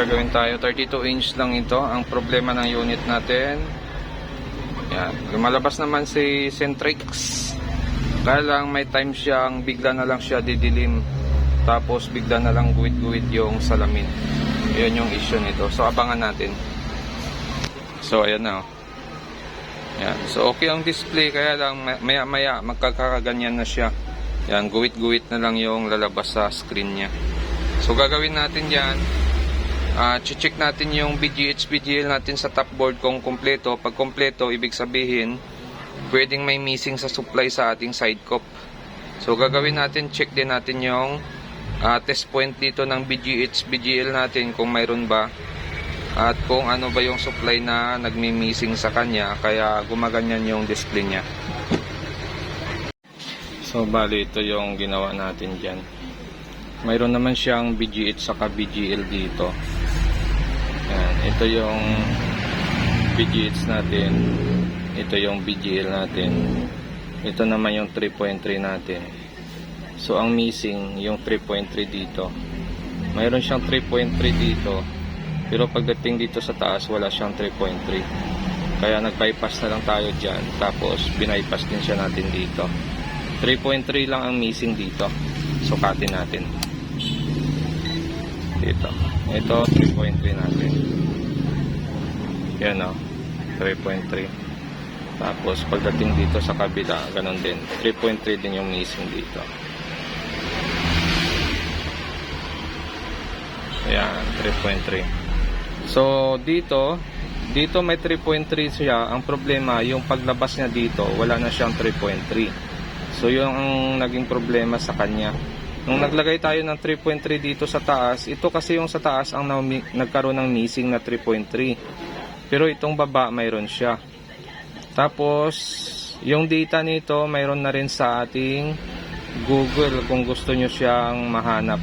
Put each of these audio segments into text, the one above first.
gagawin tayo. 32 inch lang ito ang problema ng unit natin. Yan, lumalabas naman si Centrix, kaya lang may time siyang bigla na lang siya didilim, tapos bigla na lang guwit-guwit yung salamin. Yun yung issue nito, so abangan natin. So ayan na, oh. Yan. So okay ang display, kaya lang maya maya magkakaganyan na siya. Yan, guwit-guwit na lang yung lalabas sa screen nya. So gagawin natin yan, check natin yung BGH-BGL natin sa top board kung kompleto. Pag kompleto, ibig sabihin pwedeng may missing sa supply sa ating side cup. So gagawin natin, check din natin yung test point dito ng BGH-BGL natin kung mayroon ba, at kung ano ba yung supply na nagmi-missing sa kanya kaya gumaganyan yung display nya. So bali ito yung ginawa natin dyan. Mayroon naman siyang BGH saka BGL dito. Yan, ito yung BGH natin, ito yung BGL natin, ito naman yung 3.3 natin. So ang missing yung 3.3 dito. Mayroon siyang 3.3 dito, pero pagdating dito sa taas wala siyang 3.3, kaya nag-bypass na lang tayo dyan, tapos binypass din siya natin dito. 3.3 lang ang missing dito. Sukatin natin dito. Ito 3.3 natin. Yan, o, 3.3. Tapos pagdating dito sa kabila, ganun din, 3.3 din yung missing dito. Ayan, 3.3. So dito may 3.3 siya. Ang problema, yung paglabas niya dito, wala na siyang 3.3. So yung ang naging problema sa kanya. Nung naglagay tayo ng 3.3 dito sa taas, ito kasi yung sa taas ang nagkaroon ng missing na 3.3. Pero itong baba mayroon siya. Tapos yung data nito mayroon na rin sa ating Google kung gusto nyo siyang mahanap.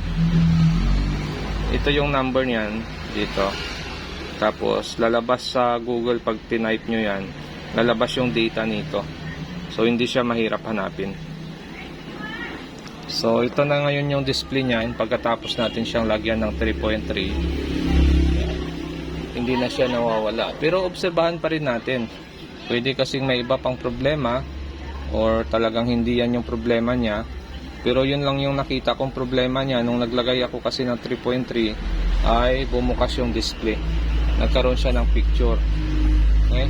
Ito yung number niyan dito. Tapos lalabas sa Google, pag tinype nyo yan, lalabas yung data nito. So hindi siya mahirap hanapin. So ito na ngayon yung display niya. Pagkatapos natin siyang lagyan ng 3.3, hindi na siya nawawala. Pero obserbahan pa rin natin. Pwede kasing may iba pang problema, or talagang hindi yan yung problema niya. Pero yun lang yung nakita kong problema niya. Nung naglagay ako kasi ng 3.3 ay bumukas yung display, nagkaroon siya ng picture. Okay?